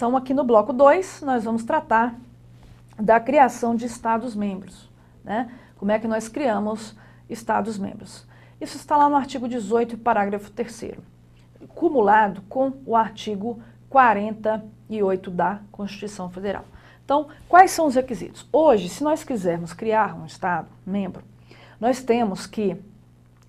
Então, aqui no bloco 2, nós vamos tratar da criação de Estados-membros, né? Como é que nós criamos Estados-membros. Isso está lá no artigo 18, parágrafo 3º, cumulado com o artigo 48 da Constituição Federal. Então, quais são os requisitos? Hoje, se nós quisermos criar um Estado-membro, nós temos que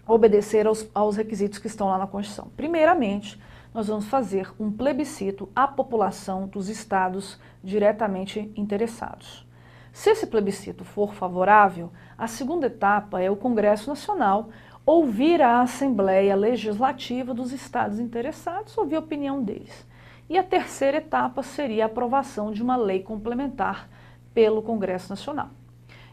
obedecer aos requisitos que estão lá na Constituição. Primeiramente, nós vamos fazer um plebiscito à população dos estados diretamente interessados. Se esse plebiscito for favorável, a segunda etapa é o Congresso Nacional ouvir a Assembleia Legislativa dos estados interessados, ouvir a opinião deles. E a terceira etapa seria a aprovação de uma lei complementar pelo Congresso Nacional.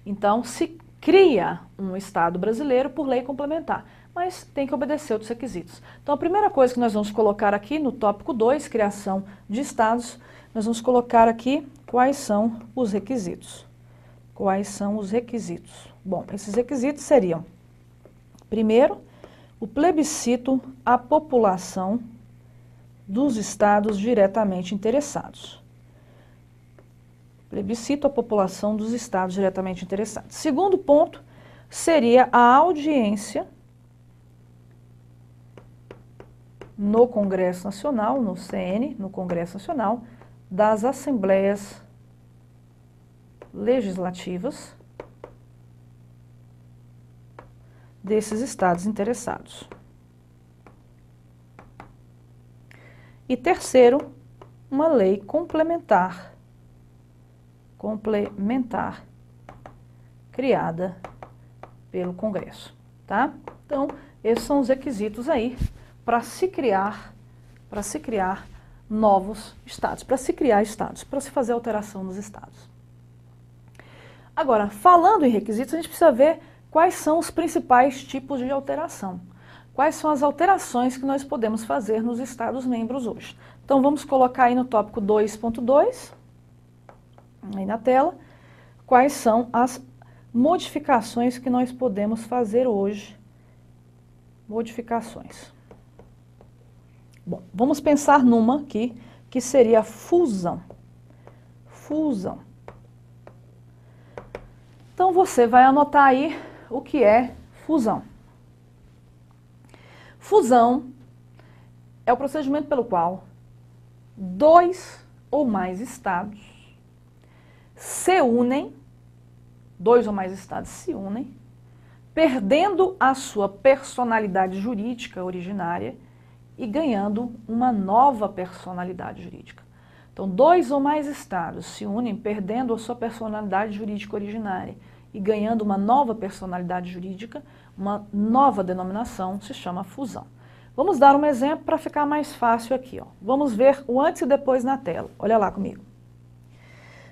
Então, se cria um Estado brasileiro por lei complementar, mas tem que obedecer outros requisitos. Então, a primeira coisa que nós vamos colocar aqui no tópico 2, criação de estados, nós vamos colocar aqui quais são os requisitos. Quais são os requisitos? Bom, esses requisitos seriam, primeiro, o plebiscito à população dos estados diretamente interessados. Plebiscito à população dos estados diretamente interessados. Segundo ponto seria a audiência no Congresso Nacional, no CN, no Congresso Nacional, das Assembleias Legislativas desses estados interessados. E terceiro, uma lei complementar criada pelo Congresso, tá? Então, esses são os requisitos aí para se criar novos estados, para se criar estados, para se fazer alteração nos estados. Agora, falando em requisitos, a gente precisa ver quais são os principais tipos de alteração. Quais são as alterações que nós podemos fazer nos Estados-membros hoje. Então, vamos colocar aí no tópico 2.2, aí na tela, quais são as modificações que nós podemos fazer hoje. Modificações. Bom, vamos pensar numa aqui, que seria a fusão. Fusão. Então, você vai anotar aí o que é fusão. Fusão é o procedimento pelo qual dois ou mais estados se unem, dois ou mais estados se unem, perdendo a sua personalidade jurídica originária e ganhando uma nova personalidade jurídica. Então, dois ou mais estados se unem perdendo a sua personalidade jurídica originária e ganhando uma nova personalidade jurídica, uma nova denominação, se chama fusão. Vamos dar um exemplo para ficar mais fácil aqui, ó. Vamos ver o antes e depois na tela. Olha lá comigo.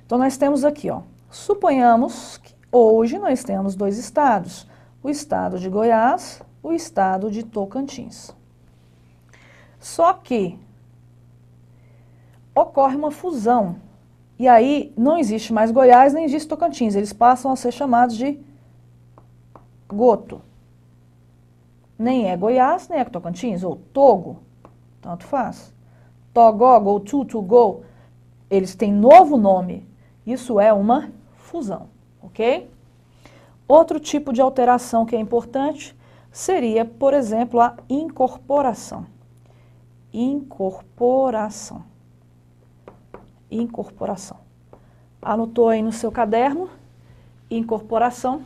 Então, nós temos aqui, ó, suponhamos que hoje nós temos dois estados, o estado de Goiás, o estado de Tocantins. Só que ocorre uma fusão, e aí não existe mais Goiás, nem existe Tocantins, eles passam a ser chamados de Goto. Nem é Goiás, nem é Tocantins, ou Togo, tanto faz. Togog ou Tutugo, eles têm novo nome, isso é uma fusão, ok? Outro tipo de alteração que é importante seria, por exemplo, a incorporação. Incorporação. Incorporação. Anotou aí no seu caderno, incorporação.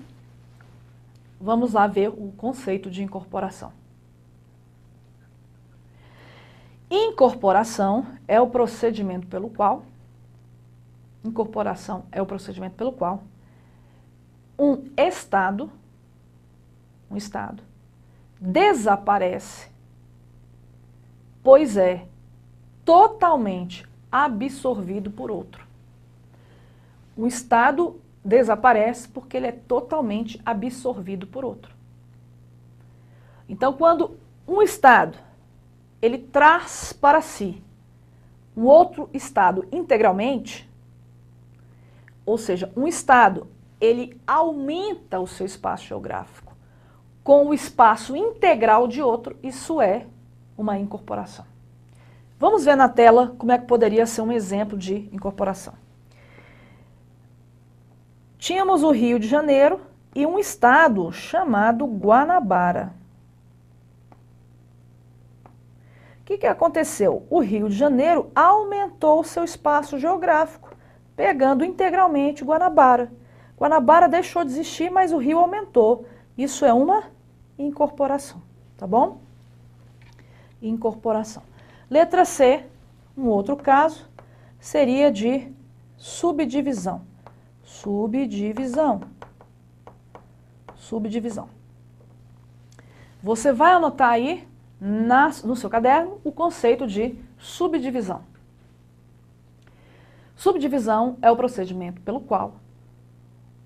Vamos lá ver o conceito de incorporação. Incorporação é o procedimento pelo qual um estado desaparece, pois é totalmente absorvido por outro. O estado desaparece porque ele é totalmente absorvido por outro. Então, quando um estado ele traz para si um outro estado integralmente, ou seja, um estado ele aumenta o seu espaço geográfico com o espaço integral de outro, isso é uma incorporação. Vamos ver na tela como é que poderia ser um exemplo de incorporação. Tínhamos o Rio de Janeiro e um estado chamado Guanabara. O que aconteceu? O Rio de Janeiro aumentou seu espaço geográfico, pegando integralmente Guanabara. Guanabara deixou de existir, mas o rio aumentou. Isso é uma incorporação, tá bom? Incorporação. Letra C, um outro caso, seria de subdivisão. Subdivisão. Subdivisão. Você vai anotar aí no seu caderno o conceito de subdivisão. Subdivisão é o procedimento pelo qual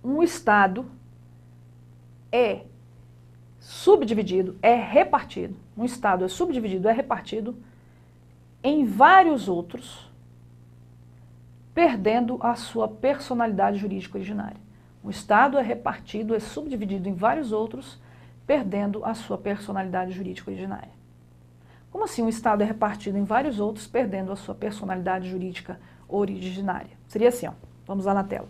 um estado é subdividido, é repartido. Um estado é subdividido, é repartido em vários outros, perdendo a sua personalidade jurídica originária. Um estado é repartido, é subdividido em vários outros, perdendo a sua personalidade jurídica originária. Como assim um estado é repartido em vários outros, perdendo a sua personalidade jurídica originária? Seria assim, ó. Vamos lá na tela.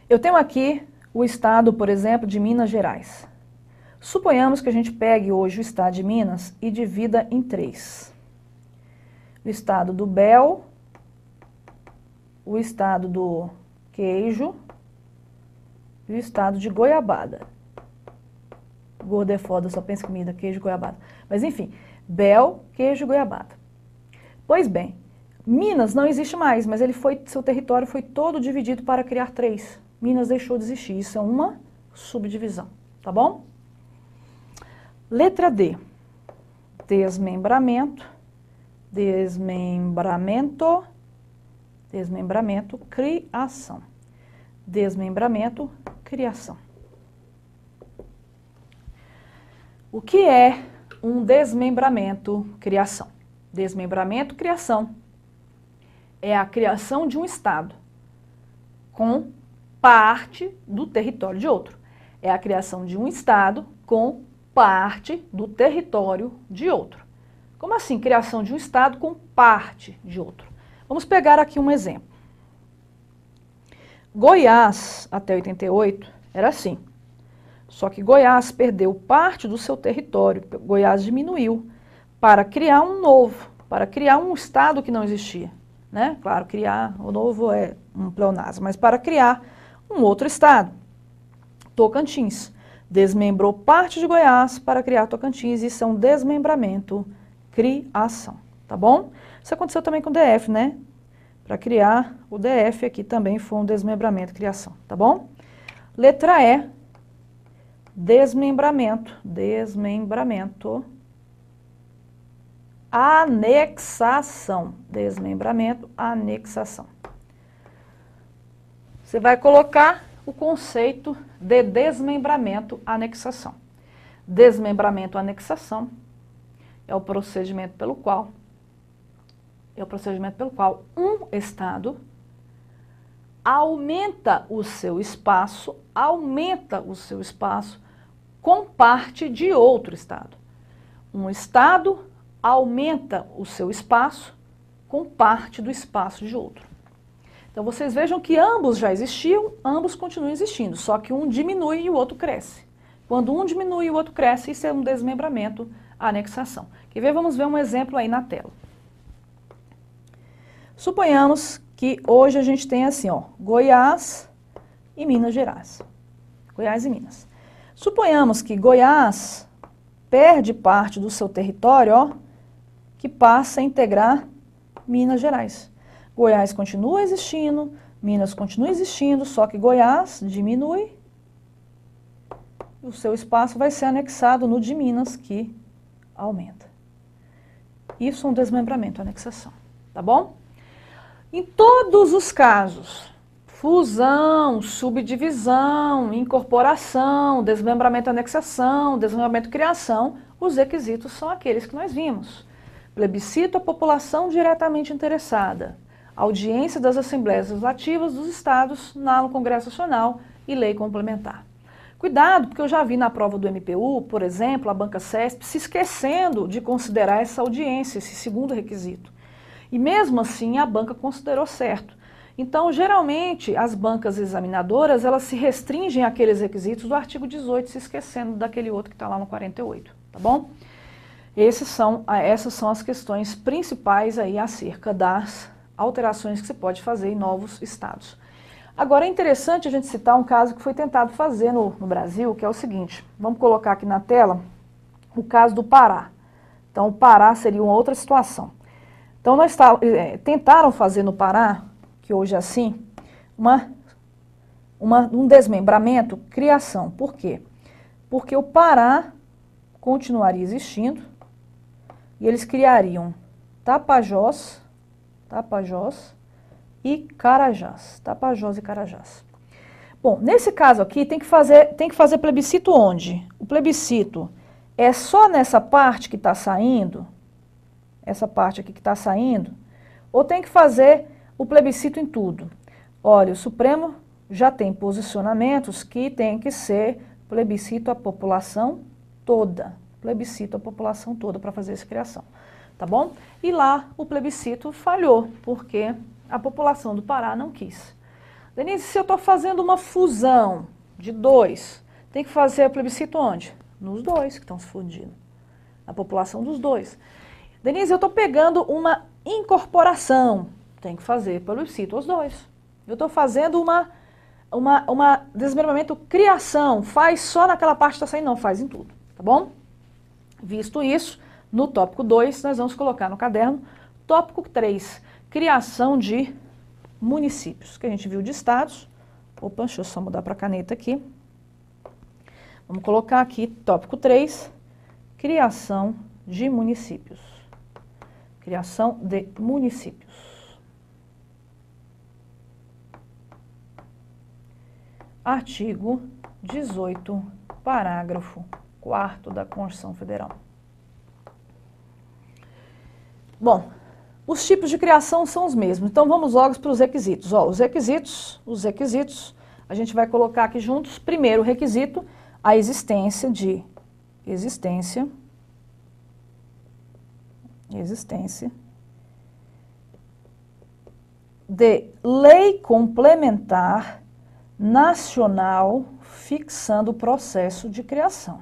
Eu tenho aqui o estado, por exemplo, de Minas Gerais. Suponhamos que a gente pegue hoje o estado de Minas e divida em 3. O estado do Bel, o estado do Queijo e o estado de Goiabada. Gordo é foda, só pensa em comida, queijo e goiabada. Mas enfim, Bel, queijo e goiabada. Pois bem, Minas não existe mais, mas seu território foi todo dividido para criar 3. Minas deixou de existir, isso é uma subdivisão, tá bom? Letra D, desmembramento, desmembramento, desmembramento, criação. Desmembramento, criação. O que é um desmembramento, criação? Desmembramento, criação. É a criação de um estado com parte do território de outro. É a criação de um estado com parte do território de outro. Como assim, criação de um estado com parte de outro? Vamos pegar aqui um exemplo. Goiás, até 88, era assim. Só que Goiás perdeu parte do seu território, Goiás diminuiu, para criar um novo, para criar um estado que não existia. Né? Claro, criar o novo é um pleonasmo, mas para criar um outro estado, Tocantins. Desmembrou parte de Goiás para criar Tocantins, isso é um desmembramento, criação, tá bom? Isso aconteceu também com o DF, né? Para criar o DF aqui também foi um desmembramento, criação, tá bom? Letra E, desmembramento, desmembramento, anexação, desmembramento, anexação. Você vai colocar o conceito de desmembramento, anexação. Desmembramento, anexação é o procedimento pelo qual um estado aumenta o seu espaço com parte de outro estado. Um estado aumenta o seu espaço com parte do espaço de outro. Então vocês vejam que ambos já existiam, ambos continuam existindo, só que um diminui e o outro cresce. Quando um diminui e o outro cresce, isso é um desmembramento, anexação. Quer ver? Vamos ver um exemplo aí na tela. Suponhamos que hoje a gente tem assim, ó, Goiás e Minas Gerais. Goiás e Minas. Suponhamos que Goiás perde parte do seu território, ó, que passa a integrar Minas Gerais. Goiás continua existindo, Minas continua existindo, só que Goiás diminui, o seu espaço vai ser anexado no de Minas, que aumenta. Isso é um desmembramento, anexação, tá bom? Em todos os casos, fusão, subdivisão, incorporação, desmembramento, anexação, desmembramento, criação, os requisitos são aqueles que nós vimos. Plebiscito a população diretamente interessada, audiência das Assembleias Legislativas dos Estados no Congresso Nacional e lei complementar. Cuidado, porque eu já vi na prova do MPU, por exemplo, a banca CESP se esquecendo de considerar essa audiência, esse segundo requisito. E mesmo assim a banca considerou certo. Então, geralmente, as bancas examinadoras, elas se restringem àqueles requisitos do artigo 18, se esquecendo daquele outro que está lá no 48, tá bom? Essas são as questões principais aí acerca das alterações que se pode fazer em novos estados. Agora, é interessante a gente citar um caso que foi tentado fazer no Brasil, que é o seguinte. Vamos colocar aqui na tela o caso do Pará. Então, o Pará seria uma outra situação. Então, tentaram fazer no Pará, que hoje é assim, um desmembramento, criação. Por quê? Porque o Pará continuaria existindo e eles criariam Tapajós e Carajás. Tapajós e Carajás. Bom, nesse caso aqui tem que fazer plebiscito onde? O plebiscito é só nessa parte que está saindo, essa parte aqui que está saindo, ou tem que fazer o plebiscito em tudo? Olha, o Supremo já tem posicionamentos que tem que ser plebiscito à população toda. Plebiscito à população toda para fazer essa criação. Tá bom? E lá o plebiscito falhou, porque a população do Pará não quis. Denise, se eu estou fazendo uma fusão de dois, tem que fazer o plebiscito onde? Nos dois que estão se fundindo. A população dos dois. Denise, eu estou pegando uma incorporação, tem que fazer plebiscito aos dois. Eu estou fazendo uma desmembramento, criação, faz só naquela parte que está saindo, não, faz em tudo, tá bom? Visto isso, no tópico 2, nós vamos colocar no caderno, tópico 3, criação de municípios, que a gente viu de estados. Opa, deixa eu só mudar para a caneta aqui. Vamos colocar aqui, tópico 3, criação de municípios. Criação de municípios. Artigo 18, parágrafo 4º da Constituição Federal. Bom, os tipos de criação são os mesmos, então vamos logo para os requisitos. Ó, os requisitos, a gente vai colocar aqui juntos. Primeiro requisito, a existência de lei complementar nacional fixando o processo de criação.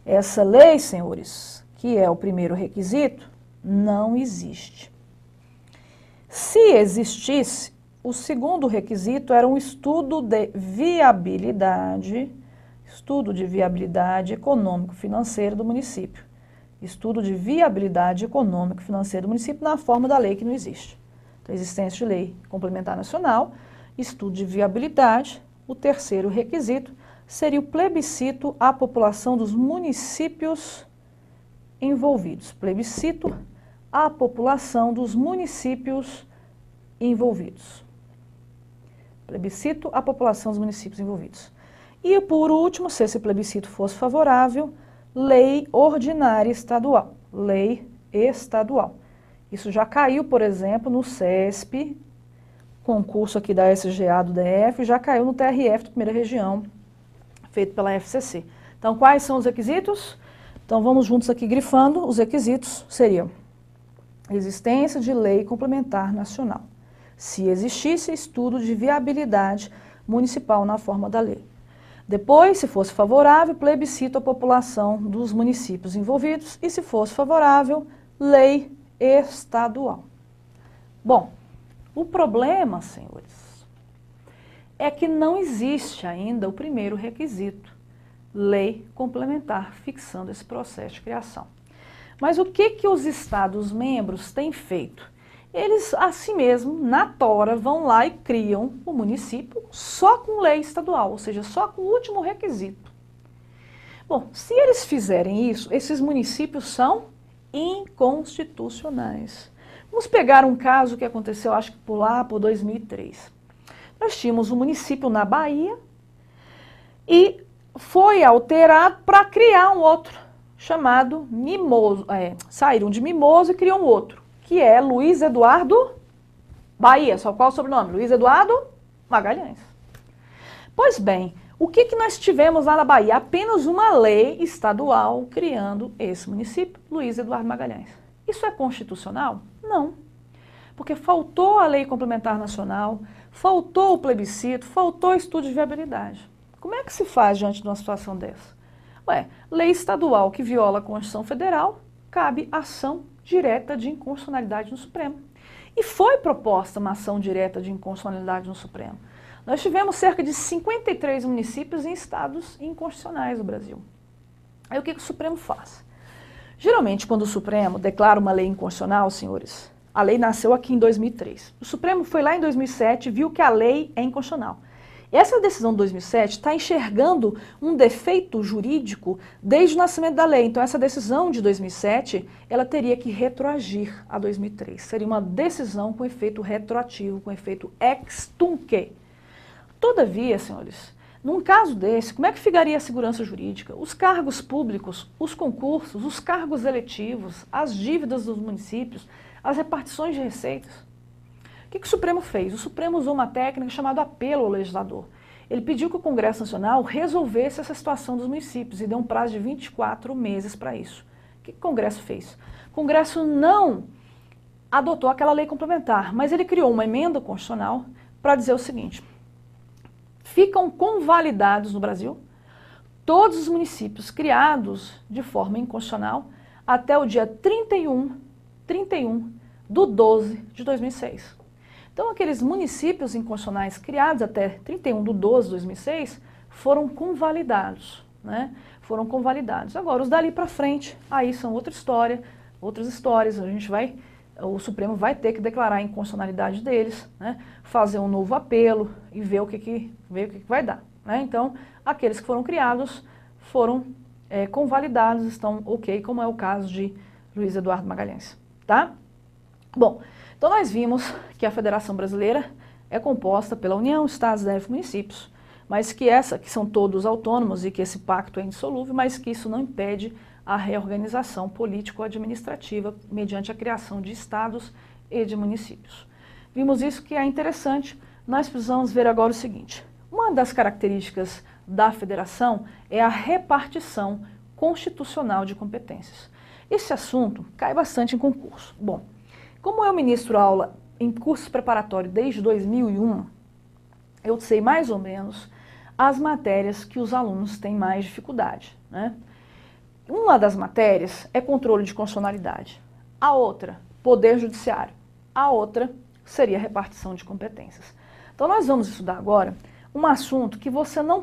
Essa lei, senhores, que é o primeiro requisito, não existe. Se existisse, o segundo requisito era um estudo de viabilidade econômico-financeira do município. Estudo de viabilidade econômico-financeira do município na forma da lei que não existe. Então, existência de lei complementar nacional, estudo de viabilidade. O terceiro requisito seria o plebiscito à população dos municípios envolvidos. Plebiscito à população dos municípios envolvidos. Plebiscito à população dos municípios envolvidos. E, por último, se esse plebiscito fosse favorável, lei ordinária estadual. Lei estadual. Isso já caiu, por exemplo, no CESP, concurso aqui da SGA do DF, já caiu no TRF da primeira região, feito pela FCC. Então, quais são os requisitos? Então, vamos juntos aqui grifando. Os requisitos seriam existência de lei complementar nacional. Se existisse estudo de viabilidade municipal na forma da lei. Depois, se fosse favorável, plebiscito à população dos municípios envolvidos. E se fosse favorável, lei estadual. Bom, o problema, senhores, é que não existe ainda o primeiro requisito, lei complementar fixando esse processo de criação. Mas o que os Estados-membros têm feito? Eles, assim mesmo, na tora, vão lá e criam o município só com lei estadual, ou seja, só com o último requisito. Bom, se eles fizerem isso, esses municípios são inconstitucionais. Vamos pegar um caso que aconteceu, acho que por 2003. Nós tínhamos um município na Bahia e foi alterado para criar um outro, chamado Mimoso. Saíram de Mimoso e criam um outro, que é Luiz Eduardo Bahia. Só qual o sobrenome? Luiz Eduardo Magalhães. Pois bem, O que nós tivemos lá na Bahia? Apenas uma lei estadual criando esse município, Luiz Eduardo Magalhães. Isso é constitucional? Não. Porque faltou a lei complementar nacional, faltou o plebiscito, faltou o estudo de viabilidade. Como é que se faz diante de uma situação dessa? Ué, lei estadual que viola a Constituição Federal, cabe ação direta de inconstitucionalidade no Supremo. E foi proposta uma ação direta de inconstitucionalidade no Supremo. Nós tivemos cerca de 53 municípios em estados inconstitucionais do Brasil. Aí o que o Supremo faz? Geralmente, quando o Supremo declara uma lei inconstitucional, senhores, a lei nasceu aqui em 2003. O Supremo foi lá em 2007 e viu que a lei é inconstitucional. Essa decisão de 2007 está enxergando um defeito jurídico desde o nascimento da lei. Então, essa decisão de 2007, ela teria que retroagir a 2003. Seria uma decisão com efeito retroativo, com efeito ex tunc. Todavia, senhores, num caso desse, como é que ficaria a segurança jurídica? Os cargos públicos, os concursos, os cargos eletivos, as dívidas dos municípios, as repartições de receitas. O que o Supremo fez? O Supremo usou uma técnica chamada apelo ao legislador. Ele pediu que o Congresso Nacional resolvesse essa situação dos municípios e deu um prazo de 24 meses para isso. O que o Congresso fez? O Congresso não adotou aquela lei complementar, mas ele criou uma emenda constitucional para dizer o seguinte: ficam convalidados no Brasil todos os municípios criados de forma inconstitucional até o dia 31/12/2006. Então, aqueles municípios inconstitucionais criados até 31/12/2006 foram convalidados, né? Foram convalidados. Agora, os dali para frente, aí são outra história, outras histórias. O Supremo vai ter que declarar a inconstitucionalidade deles, né? Fazer um novo apelo e ver o que vai dar, né? Então, aqueles que foram criados foram convalidados, estão ok, como é o caso de Luiz Eduardo Magalhães, tá? Bom, então nós vimos que a Federação Brasileira é composta pela União, Estados, DF e municípios, mas que são todos autônomos e que esse pacto é indissolúvel, mas que isso não impede a reorganização político-administrativa mediante a criação de estados e de municípios. Vimos isso que é interessante. Nós precisamos ver agora o seguinte: uma das características da federação é a repartição constitucional de competências. Esse assunto cai bastante em concurso. Bom, como eu ministro aula em cursos preparatórios desde 2001, eu sei mais ou menos as matérias que os alunos têm mais dificuldade, né? Uma das matérias é controle de constitucionalidade, a outra, poder judiciário, a outra seria repartição de competências. Então nós vamos estudar agora um assunto que você não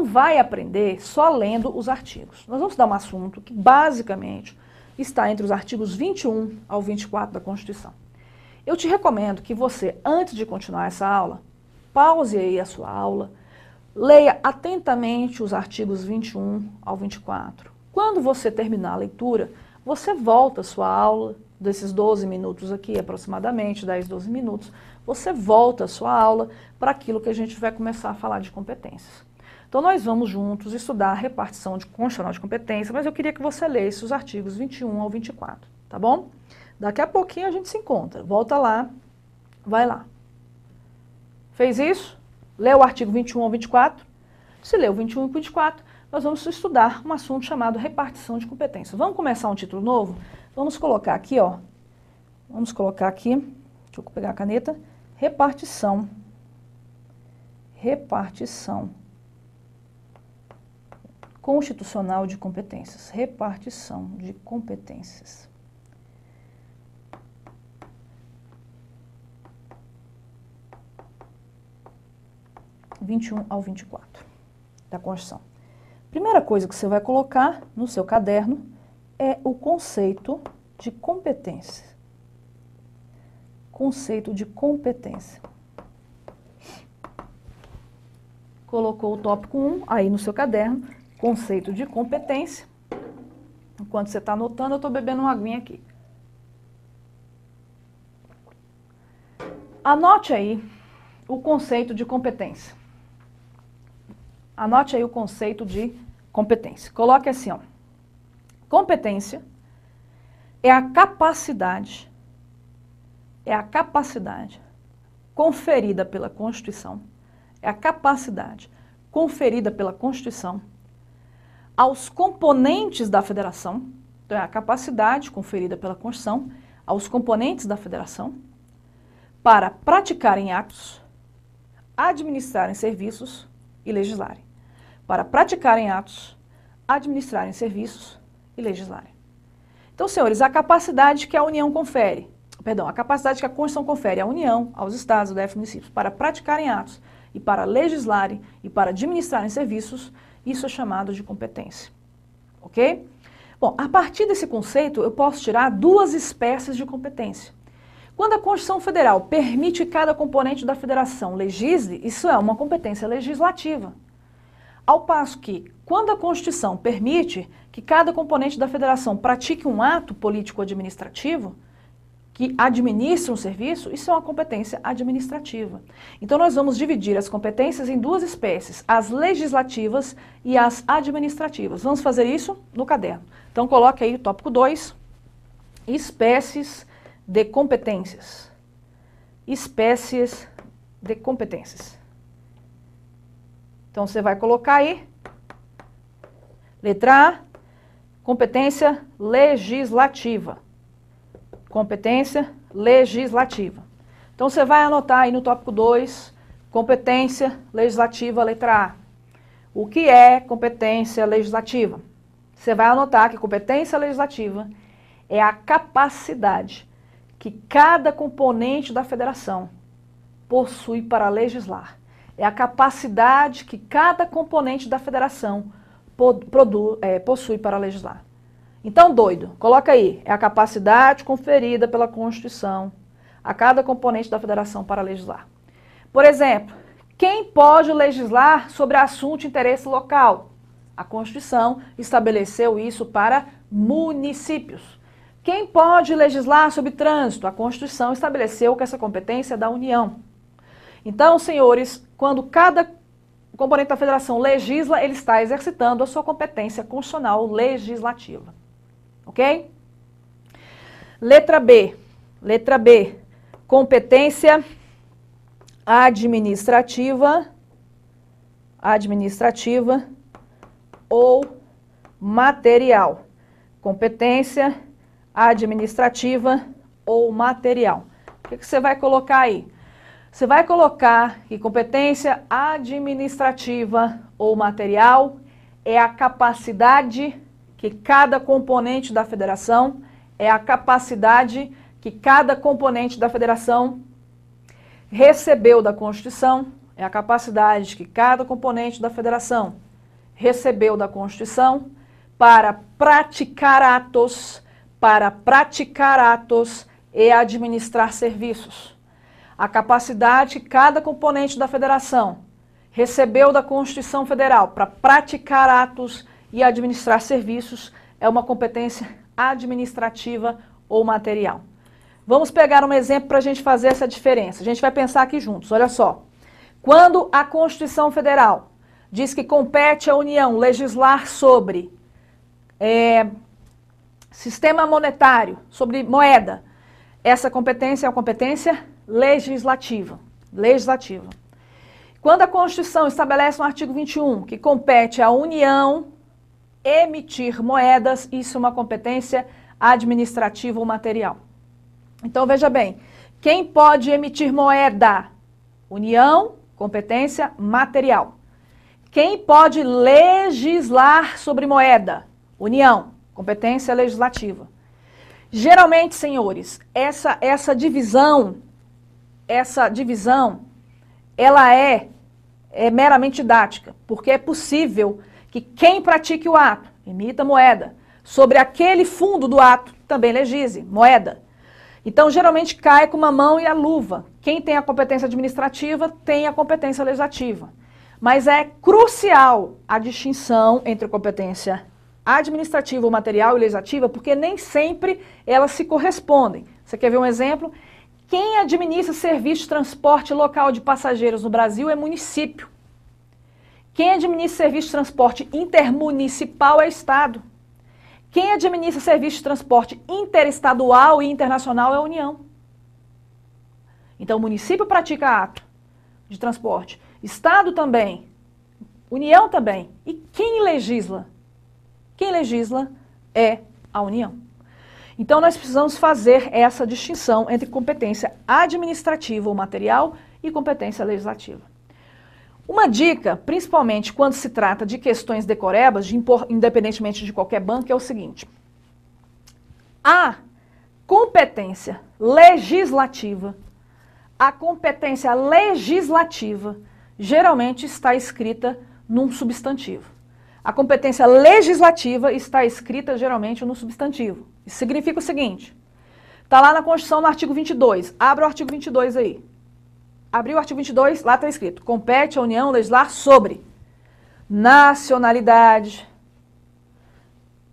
vai aprender só lendo os artigos. Nós vamos estudar um assunto que basicamente está entre os artigos 21 ao 24 da Constituição. Eu te recomendo que você, antes de continuar essa aula, pause aí a sua aula, leia atentamente os artigos 21 ao 24. Quando você terminar a leitura, você volta a sua aula, desses 12 minutos aqui, aproximadamente 10, 12 minutos, você volta a sua aula para aquilo que a gente vai começar a falar de competências. Então nós vamos juntos estudar a repartição constitucional de competência, mas eu queria que você lesse os artigos 21 ao 24, tá bom? Daqui a pouquinho a gente se encontra. Volta lá, vai lá. Fez isso? Leu o artigo 21 ao 24? Se leu 21 e 24, nós vamos estudar um assunto chamado repartição de competência. Vamos começar um título novo? Vamos colocar aqui, ó. Vamos colocar aqui, deixa eu pegar a caneta. Repartição constitucional de competências. Repartição de competências. (21 ao 24 da Constituição). Primeira coisa que você vai colocar no seu caderno é o conceito de competência. Conceito de competência. Colocou o tópico 1 aí no seu caderno, conceito de competência. Enquanto você está anotando, eu estou bebendo uma aguinha aqui. Anote aí o conceito de competência. Anote aí o conceito de competência. Coloque assim, ó. Competência é a capacidade conferida pela Constituição, é a capacidade conferida pela Constituição aos componentes da Federação, então é a capacidade conferida pela Constituição aos componentes da Federação para praticarem atos, administrarem serviços e legislarem. Para praticarem atos, administrarem serviços e legislarem. Então, senhores, a capacidade que a União confere, a capacidade que a Constituição confere à União, aos Estados, ao DF e municípios para praticarem atos e para legislarem e para administrarem serviços, isso é chamado de competência. Ok? Bom, a partir desse conceito, eu posso tirar duas espécies de competência. Quando a Constituição Federal permite que cada componente da federação legisle, isso é uma competência legislativa. Ao passo que, quando a Constituição permite que cada componente da federação pratique um ato político-administrativo, que administra um serviço, isso é uma competência administrativa. Então, nós vamos dividir as competências em duas espécies, as legislativas e as administrativas. Vamos fazer isso no caderno. Então, coloque aí o tópico 2, espécies de competências. Espécies de competências. Então, você vai colocar aí, letra A, competência legislativa. Competência legislativa. Então, você vai anotar aí no tópico 2, competência legislativa, letra A. O que é competência legislativa? Você vai anotar que competência legislativa é a capacidade que cada componente da federação possui para legislar. É a capacidade que cada componente da federação possui para legislar. Então, doido, coloca aí, é a capacidade conferida pela Constituição a cada componente da federação para legislar. Por exemplo, quem pode legislar sobre assunto de interesse local? A Constituição estabeleceu isso para municípios. Quem pode legislar sobre trânsito? A Constituição estabeleceu que essa competência é da União. Então, senhores, quando cada componente da federação legisla, ele está exercitando a sua competência constitucional legislativa. Ok? Letra B. Letra B. Competência administrativa ou material. Competência administrativa ou material. O que você vai colocar aí? Você vai colocar que competência administrativa ou material é a capacidade que cada componente da federação, recebeu da Constituição, é a capacidade que cada componente da federação recebeu da Constituição para praticar atos e administrar serviços. A capacidade que cada componente da federação recebeu da Constituição Federal para praticar atos e administrar serviços é uma competência administrativa ou material. Vamos pegar um exemplo para a gente fazer essa diferença. A gente vai pensar aqui juntos, olha só. Quando a Constituição Federal diz que compete à União legislar sobre sistema monetário, sobre moeda, essa competência é uma competência legislativa. Quando a Constituição estabelece no artigo 21 que compete à União emitir moedas, isso é uma competência administrativa ou material. Então, veja bem, quem pode emitir moeda? União, competência material. Quem pode legislar sobre moeda? União, competência legislativa. Geralmente, senhores, essa divisão, ela é meramente didática, porque é possível que quem pratique o ato, emita moeda, sobre aquele fundo do ato, também legisle, moeda. Então, geralmente cai com uma mão e a luva. Quem tem a competência administrativa tem a competência legislativa. Mas é crucial a distinção entre a competência administrativa ou material e legislativa, porque nem sempre elas se correspondem. Você quer ver um exemplo? Quem administra serviço de transporte local de passageiros no Brasil é município. Quem administra serviço de transporte intermunicipal é Estado. Quem administra serviço de transporte interestadual e internacional é a União. Então, o município pratica ato de transporte. Estado também União também. E quem legisla? Quem legisla é a União. Então, nós precisamos fazer essa distinção entre competência administrativa ou material e competência legislativa. Uma dica, principalmente quando se trata de questões decorebas, independentemente de qualquer banco, é o seguinte. A competência legislativa geralmente está escrita num substantivo. A competência legislativa está escrita geralmente no substantivo. Isso significa o seguinte, está lá na Constituição no artigo 22, abre o artigo 22 aí. Abriu o artigo 22, lá está escrito, compete à União legislar sobre nacionalidade,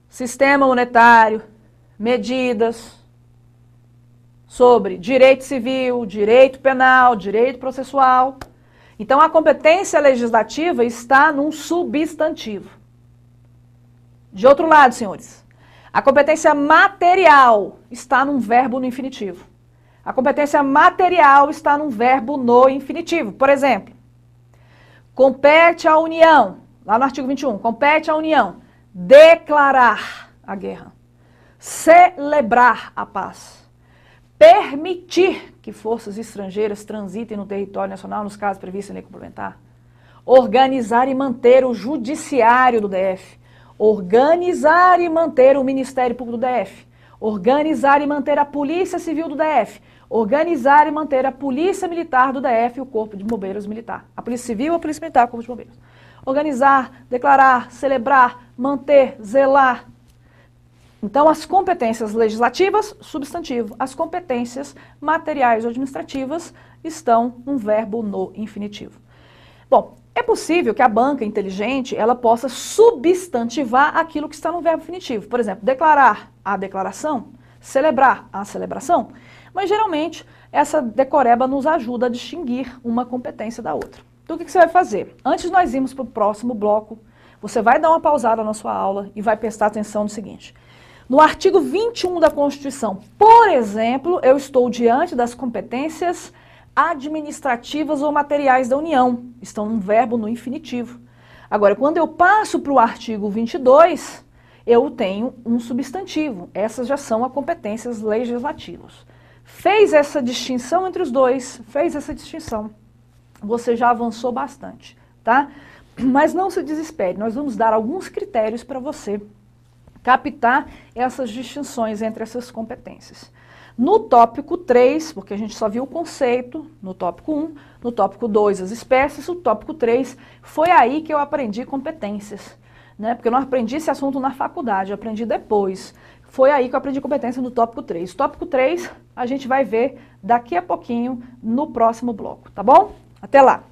sistema monetário, medidas, sobre direito civil, direito penal, direito processual. Então, a competência legislativa está num substantivo. De outro lado, senhores, a competência material está num verbo no infinitivo. A competência material está num verbo no infinitivo. Por exemplo, compete à União, lá no artigo 21, compete à União declarar a guerra, celebrar a paz, permitir que forças estrangeiras transitem no território nacional nos casos previstos em lei complementar, organizar e manter o judiciário do DF, organizar e manter o Ministério Público do DF, organizar e manter a Polícia Civil do DF, organizar e manter a Polícia Militar do DF e o Corpo de Bombeiros Militar. A Polícia Civil, a Polícia Militar, o Corpo de Bombeiros. Organizar, declarar, celebrar, manter, zelar. Então, as competências legislativas, substantivo. As competências materiais ou administrativas estão num verbo no infinitivo. Bom, é possível que a banca inteligente ela possa substantivar aquilo que está no verbo infinitivo. Por exemplo, declarar a declaração, celebrar a celebração. Mas, geralmente, essa decoreba nos ajuda a distinguir uma competência da outra. Então, o que você vai fazer? Antes de nós irmos para o próximo bloco, você vai dar uma pausada na sua aula e vai prestar atenção no seguinte. No artigo 21 da Constituição, por exemplo, eu estou diante das competências administrativas ou materiais da União. Estão num verbo no infinitivo. Agora, quando eu passo para o artigo 22, eu tenho um substantivo. Essas já são as competências legislativas. Fez essa distinção entre os dois, fez essa distinção, você já avançou bastante, tá? Mas não se desespere, nós vamos dar alguns critérios para você captar essas distinções entre essas competências. No tópico 3, porque a gente só viu o conceito, no tópico 1, no tópico 2 as espécies, no tópico 3 foi aí que eu aprendi competências, né? Porque eu não aprendi esse assunto na faculdade, eu aprendi depois. Foi aí que eu aprendi competência no tópico 3. Tópico 3 a gente vai ver daqui a pouquinho no próximo bloco, tá bom? Até lá!